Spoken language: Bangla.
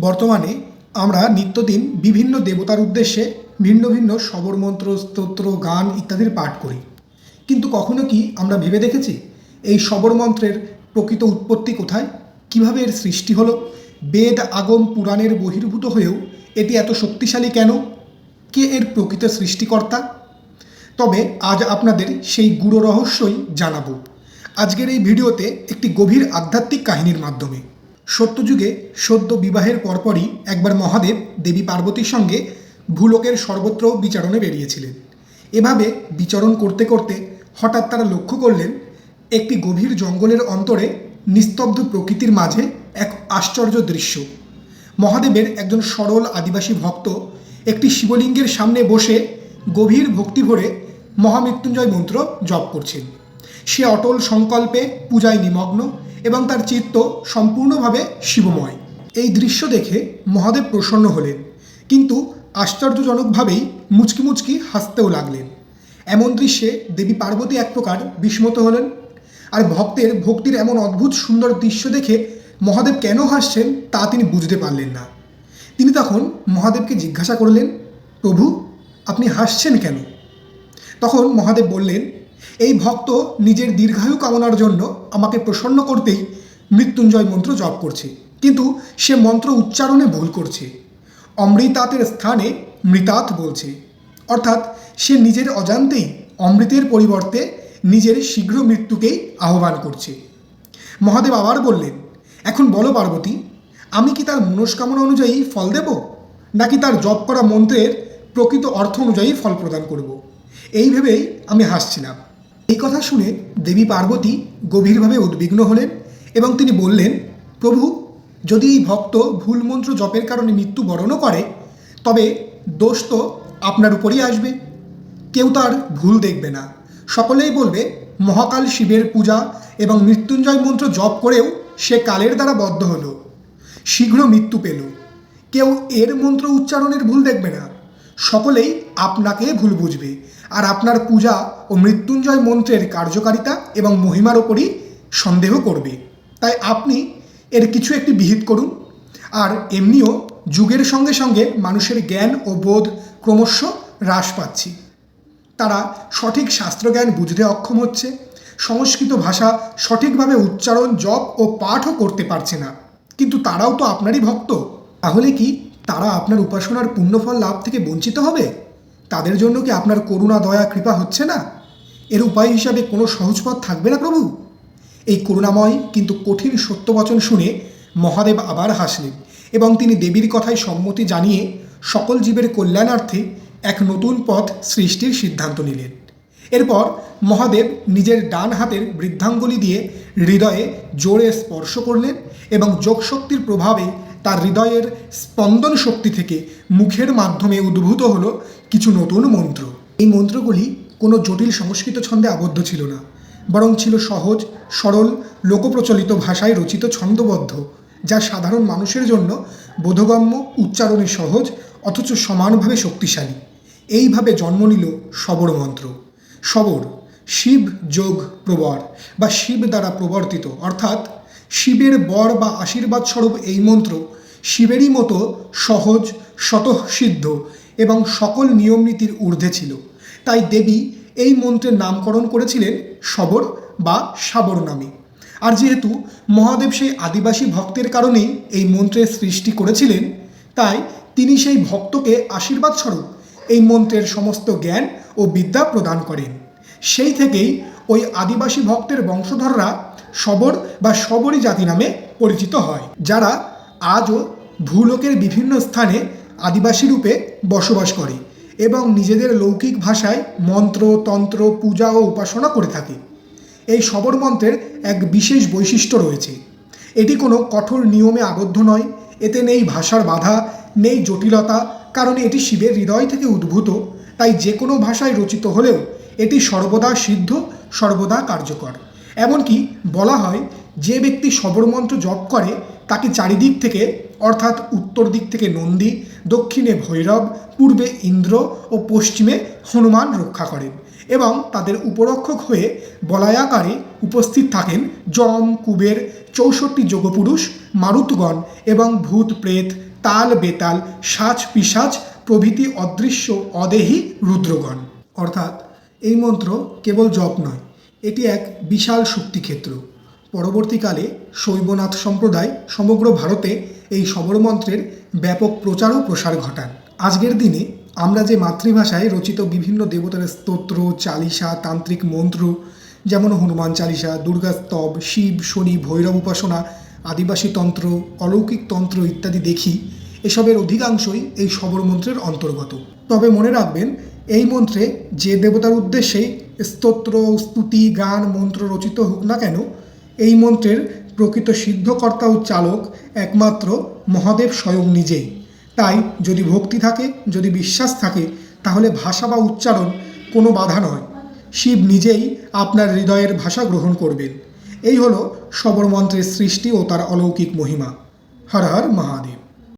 বর্তমানে আমরা নিত্যদিন বিভিন্ন দেবতার উদ্দেশ্যে ভিন্ন ভিন্ন শবর মন্ত্র, স্তোত্র, গান ইত্যাদির পাঠ করি। কিন্তু কখনো কি আমরা ভেবে দেখেছি এই শবর মন্ত্রের প্রকৃত উৎপত্তি কোথায়, কিভাবে এর সৃষ্টি হলো, বেদ আগম পুরাণের বহির্ভূত হয়েও এটি এত শক্তিশালী কেন, কে এর প্রকৃত সৃষ্টিকর্তা? তবে আজ আপনাদের সেই গূঢ় রহস্যই জানাবো আজকের এই ভিডিওতে একটি গভীর আধ্যাত্মিক কাহিনীর মাধ্যমে। সত্যযুগে সদ্য বিবাহের পরপরই একবার মহাদেব দেবী পার্বতীর সঙ্গে ভূলোকের সর্বত্র বিচরণে বেরিয়েছিলেন। এভাবে বিচরণ করতে করতে হঠাৎ তারা লক্ষ্য করলেন একটি গভীর জঙ্গলের অন্তরে নিস্তব্ধ প্রকৃতির মাঝে এক আশ্চর্য দৃশ্য। মহাদেবের একজন সরল আদিবাসী ভক্ত একটি শিবলিঙ্গের সামনে বসে গভীর ভক্তি ভরে মহামৃত্যুঞ্জয় মন্ত্র জপ করছেন। সে অটল সংকল্পে পূজায় নিমগ্ন এবং তার চিত্ত সম্পূর্ণভাবে শিবময়। এই দৃশ্য দেখে মহাদেব প্রসন্ন হলেন, কিন্তু আশ্চর্যজনকভাবেই মুচকি মুচকি হাসতেও লাগলেন। এমন দৃশ্যে দেবী পার্বতী এক প্রকার বিস্মিত হলেন। আর ভক্তের ভক্তির এমন অদ্ভুত সুন্দর দৃশ্য দেখে মহাদেব কেন হাসছেন তা তিনি বুঝতে পারলেন না। তিনি তখন মহাদেবকে জিজ্ঞাসা করলেন, প্রভু, আপনি হাসছেন কেন? তখন মহাদেব বললেন, এই ভক্ত নিজের দীর্ঘায়ু কামনার জন্য আমাকে প্রসন্ন করতেই মৃত্যুঞ্জয় মন্ত্র জপ করছে, কিন্তু সে মন্ত্র উচ্চারণে ভুল করছে। অমৃতাতের স্থানে মৃতাত বলছে, অর্থাৎ সে নিজের অজান্তেই অমৃতের পরিবর্তে নিজের শীঘ্র মৃত্যুকেই আহ্বান করছে। মহাদেব আবার বললেন, এখন বলো পার্বতী, আমি কি তার মনস্কামনা অনুযায়ী ফল দেব, নাকি তার জপ করা মন্ত্রের প্রকৃত অর্থ অনুযায়ী ফল প্রদান করব? এই ভেবেই আমি হাসছিলাম। এই কথা শুনে দেবী পার্বতী গভীরভাবে উদ্বিগ্ন হলেন এবং তিনি বললেন, প্রভু, যদি এই ভক্ত ভুল মন্ত্র জপের কারণে মৃত্যুবরণও করে, তবে দোষ তো আপনার উপরই আসবে। কেউ তার ভুল দেখবে না, সকলেই বলবে মহাকাল শিবের পূজা এবং মৃত্যুঞ্জয় মন্ত্র জপ করেও সে কালের দ্বারা বদ্ধ হলো, শীঘ্র মৃত্যু পেল। কেউ এর মন্ত্র উচ্চারণের ভুল দেখবে না, সকলেই আপনাকে ভুল বুঝবে আর আপনার পূজা ও মৃত্যুঞ্জয় মন্ত্রের কার্যকারিতা এবং মহিমার ওপরই সন্দেহ করবে। তাই আপনি এর কিছু একটি বিহিত করুন। আর এমনিও যুগের সঙ্গে সঙ্গে মানুষের জ্ঞান ও বোধ ক্রমশ হ্রাস পাচ্ছে। তারা সঠিক শাস্ত্রজ্ঞান বুঝতে অক্ষম হচ্ছে, সংস্কৃত ভাষা সঠিকভাবে উচ্চারণ, জপ ও পাঠও করতে পারছে না। কিন্তু তারাও তো আপনারই ভক্ত, তাহলে কি তারা আপনার উপাসনার পুণ্যফল লাভ থেকে বঞ্চিত হবে? তাদের জন্য কি আপনার করুণা, দয়া, কৃপা হচ্ছে না? এর উপায় হিসাবে কোনো সহজ পথ থাকবে না প্রভু? এই করুণাময় কিন্তু কঠিন সত্যবচন শুনে মহাদেব আবার হাসলেন এবং তিনি দেবীর কথায় সম্মতি জানিয়ে সকল জীবের কল্যাণার্থে এক নতুন পথ সৃষ্টির সিদ্ধান্ত নিলেন। এরপর মহাদেব নিজের ডান হাতের বৃদ্ধাঙ্গুলি দিয়ে হৃদয়ে জোরে স্পর্শ করলেন এবং যোগশক্তির প্রভাবে তার হৃদয়ের স্পন্দন শক্তি থেকে মুখের মাধ্যমে উদ্ভূত হলো কিছু নতুন মন্ত্র। এই মন্ত্রগুলি কোনো জটিল সংস্কৃত ছন্দে আবদ্ধ ছিল না, বরং ছিল সহজ, সরল, লোকপ্রচলিত ভাষায় রচিত ছন্দবদ্ধ, যা সাধারণ মানুষের জন্য বোধগম্য, উচ্চারণে সহজ অথচ সমানভাবে শক্তিশালী। এইভাবে জন্ম নিল শবর মন্ত্র। শবর শিব যোগ প্রবর বা শিব দ্বারা প্রবর্তিত, অর্থাৎ শিবের বর বা আশীর্বাদ স্বরূপ এই মন্ত্র শিবেরই মতো সহজ, স্বতঃসিদ্ধ এবং সকল নিয়মনীতির ঊর্ধ্বে ছিল। তাই দেবী এই মন্ত্রের নামকরণ করেছিলেন শবর বা শাবর নামে। আর যেহেতু মহাদেব সেই আদিবাসী ভক্তের কারণেই এই মন্ত্রের সৃষ্টি করেছিলেন, তাই তিনি সেই ভক্তকে আশীর্বাদ স্বরূপ এই মন্ত্রের সমস্ত জ্ঞান ও বিদ্যা প্রদান করেন। সেই থেকেই ওই আদিবাসী ভক্তের বংশধররা শবর বা শবরী জাতি নামে পরিচিত হয়, যারা আজও ভূলোকের বিভিন্ন স্থানে আদিবাসী রূপে বসবাস করে এবং নিজেদের লৌকিক ভাষায় মন্ত্র, তন্ত্র, পূজা ও উপাসনা করে থাকে। এই শবর মন্ত্রের এক বিশেষ বৈশিষ্ট্য রয়েছে। এটি কোনো কঠোর নিয়মে আবদ্ধ নয়, এতে নেই ভাষার বাধা, নেই জটিলতা, কারণ এটি শিবের হৃদয় থেকে উদ্ভূত। তাই যে কোনো ভাষায় রচিত হলেও এটি সর্বদা সিদ্ধ, সর্বদা কার্যকর। এমনকি বলা হয়, যে ব্যক্তি শবর মন্ত্র জপ করে তাকে চারিদিক থেকে, অর্থাৎ উত্তর দিক থেকে নন্দী, দক্ষিণে ভৈরব, পূর্বে ইন্দ্র ও পশ্চিমে হনুমান রক্ষা করেন এবং তাদের উপরক্ষক হয়ে বলয়াকারে উপস্থিত থাকেন যম, কুবের, 64 যোগপুরুষ, মারুতগণ এবং ভূত, প্রেত, তাল বেতাল সাজ পিসাজ প্রভৃতি অদৃশ্য অদেহী রুদ্রগণ। অর্থাৎ এই মন্ত্র কেবল জপ নয়, এটি এক বিশাল শক্তিক্ষেত্র। পরবর্তীকালে শৈবনাথ সম্প্রদায় সমগ্র ভারতে এই শবর মন্ত্রের ব্যাপক প্রচার ও প্রসার ঘটান। আজকের দিনে আমরা যে মাতৃভাষায় রচিত বিভিন্ন দেবতার স্তোত্র, চালিসা, তান্ত্রিক মন্ত্র যেমন হনুমান চালিসা, দুর্গা স্তব, শিব, শনি, ভৈরব উপাসনা, আদিবাসী তন্ত্র, অলৌকিক তন্ত্র ইত্যাদি দেখি, এসবের অধিকাংশই এই শবর মন্ত্রের অন্তর্গত। তবে মনে রাখবেন, এই মন্ত্রে যে দেবতার উদ্দেশ্যে স্তোত্র, স্তুতি, গান, মন্ত্র রচিত হোক না কেন, এই মন্ত্রের প্রকৃত সিদ্ধকর্তা ও চালক একমাত্র মহাদেব স্বয়ং নিজেই। তাই যদি ভক্তি থাকে, যদি বিশ্বাস থাকে, তাহলে ভাষা বা উচ্চারণ কোনো বাধা নয়। শিব নিজেই আপনার হৃদয়ের ভাষা গ্রহণ করবেন। এই হলো শবর মন্ত্রের সৃষ্টি ও তার অলৌকিক মহিমা। হর হর মহাদেব।